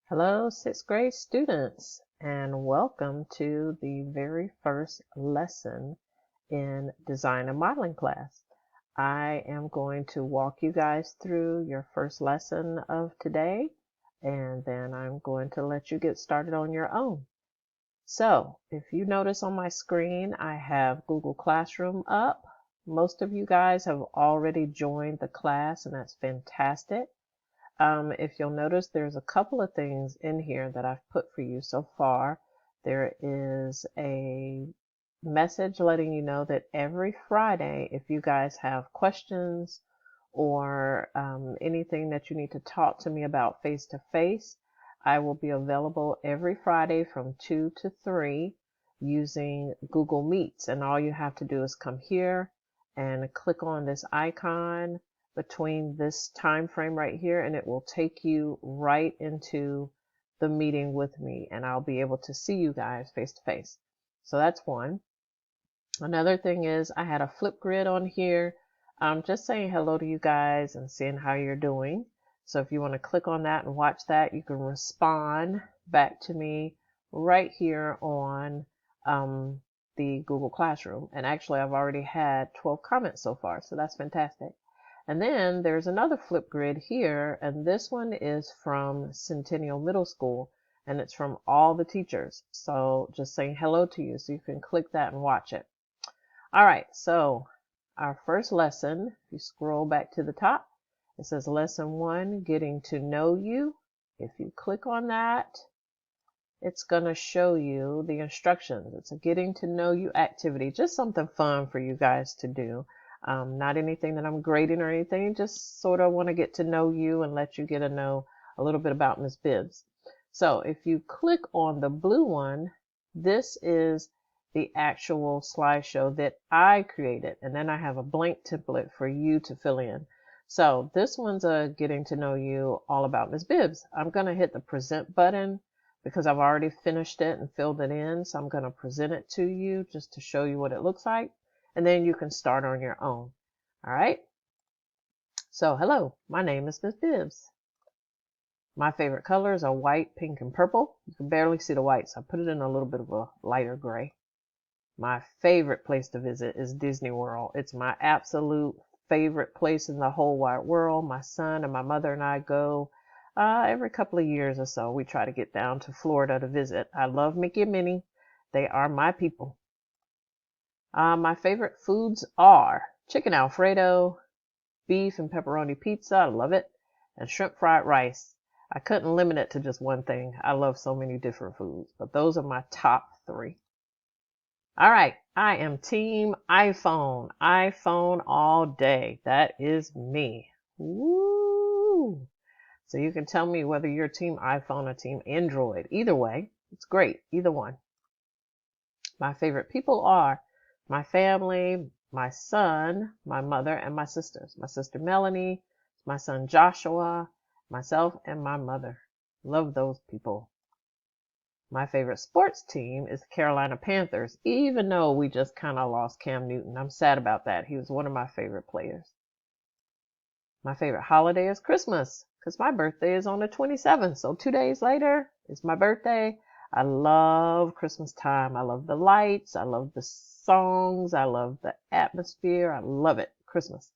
Hello, sixth grade students, and welcome to the very first lesson in design and modeling class. I am going to walk you guys through your first lesson of today, and then I'm going to let you get started on your own. So, if you notice on my screen, I have Google Classroom up. Most of you guys have already joined the class, and that's fantastic. If you'll notice, there's a couple of things in here that I've put for you so far. There is a message letting you know that every Friday, if you guys have questions or anything that you need to talk to me about face to face, I will be available every Friday from 2 to 3 using Google Meets. And all you have to do is come here and click on this icon between this time frame right here, and it will take you right into the meeting with me, and I'll be able to see you guys face to face. So that's one. Another thing is I had a flip grid on here, just saying hello to you guys and seeing how you're doing. So if you want to click on that and watch that, you can respond back to me right here on the Google Classroom. And actually, I've already had 12 comments so far, so that's fantastic. And then there's another flip grid here, and this one is from Centennial Middle School, and it's from all the teachers. So just saying hello to you, so you can click that and watch it. All right, so our first lesson, if you scroll back to the top, it says Lesson 1, Getting to Know You. If you click on that, it's going to show you the instructions. It's a getting to know you activity, just something fun for you guys to do. Not anything that I'm grading or anything, just sort of want to get to know you and let you get to know a little bit about Ms. Bibbs. So if you click on the blue one, this is the actual slideshow that I created. And then I have a blank template for you to fill in. So this one's a getting to know you all about Ms. Bibbs. I'm going to hit the present button because I've already finished it and filled it in. So I'm going to present it to you just to show you what it looks like. And then you can start on your own. All right. So hello, my name is Ms. Bibbs. My favorite colors are white, pink, and purple. You can barely see the white, so I put it in a little bit of a lighter gray. My favorite place to visit is Disney World. It's my absolute favorite place in the whole wide world. My son and my mother and I go every couple of years or so. We try to get down to Florida to visit. I love Mickey and Minnie. They are my people. My favorite foods are chicken Alfredo, beef and pepperoni pizza, I love it, and shrimp fried rice. I couldn't limit it to just one thing. I love so many different foods, but those are my top 3. All right, I am team iPhone. iPhone all day. That is me. Woo! So you can tell me whether you're team iPhone or team Android. Either way, it's great. Either one. My favorite people are my family, my son, my mother, and my sisters. My sister Melanie, my son Joshua, myself, and my mother. Love those people. My favorite sports team is the Carolina Panthers, even though we just kind of lost Cam Newton. I'm sad about that. He was one of my favorite players. My favorite holiday is Christmas because my birthday is on the 27th. So 2 days later is my birthday. I love Christmas time. I love the lights. I love the songs. I love the atmosphere. I love it. Christmas.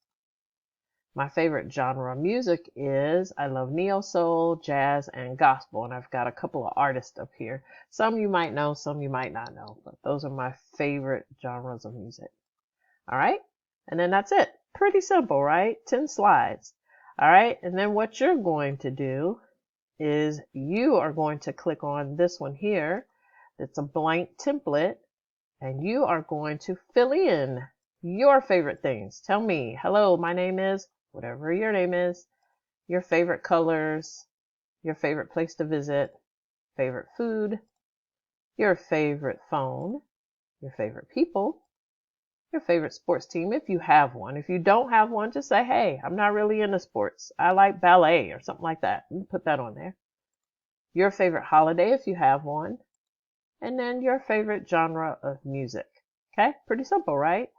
My favorite genre of music is I love neo soul, jazz, and gospel. And I've got a couple of artists up here. Some you might know, some you might not know. But those are my favorite genres of music. All right. And then that's it. Pretty simple, right? 10 slides. All right. And then what you're going to do is you are going to click on this one here. It's a blank template, and you are going to fill in your favorite things. Tell me, hello, my name is, whatever your name is, your favorite colors, your favorite place to visit, favorite food, your favorite phone, your favorite people, your favorite sports team if you have one. If you don't have one, just say, hey, I'm not really into sports. I like ballet or something like that. You can put that on there. Your favorite holiday if you have one, and then your favorite genre of music. Okay, pretty simple, right?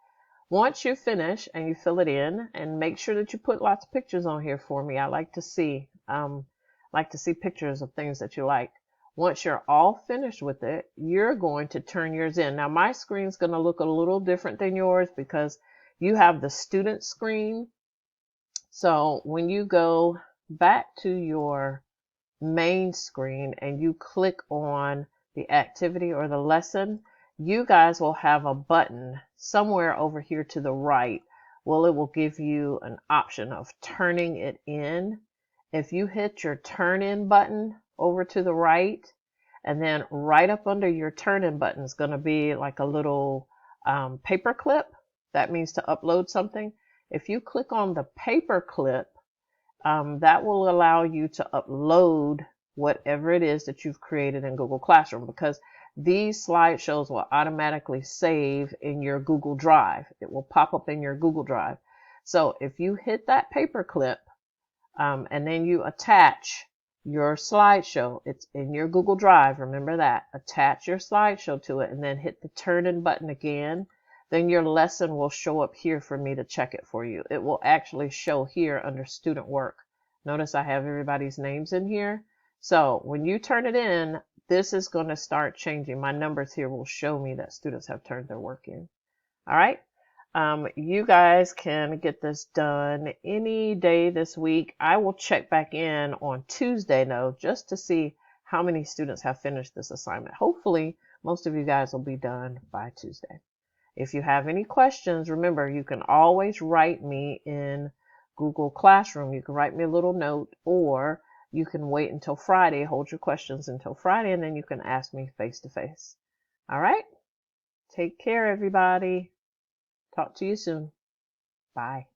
Once you finish and you fill it in, and make sure that you put lots of pictures on here for me. I like to see like to see pictures of things that you like. Once you're all finished with it, you're going to turn yours in. Now my screen's going to look a little different than yours because you have the student screen. So when you go back to your main screen and you click on the activity or the lesson, you guys will have a button somewhere over here to the right. Well, it will give you an option of turning it in. If you hit your turn in button over to the right, and then right up under your turn in button is going to be like a little paper clip. That means to upload something. If you click on the paper clip, that will allow you to upload whatever it is that you've created in Google Classroom, because these slideshows will automatically save in your Google Drive. It will pop up in your Google Drive. So if you hit that paper clip and then you attach your slideshow, it's in your Google Drive, remember that, attach your slideshow to it and then hit the turn in button again, then your lesson will show up here for me to check it for you. It will actually show here under student work. Notice I have everybody's names in here. So when you turn it in, this is going to start changing. My numbers here will show me that students have turned their work in. All right. You guys can get this done any day this week. I will check back in on Tuesday though, just to see how many students have finished this assignment. Hopefully, most of you guys will be done by Tuesday. If you have any questions, remember, you can always write me in Google Classroom. You can write me a little note, or you can wait until Friday, hold your questions until Friday, and then you can ask me face to face. All right? Take care, everybody. Talk to you soon. Bye.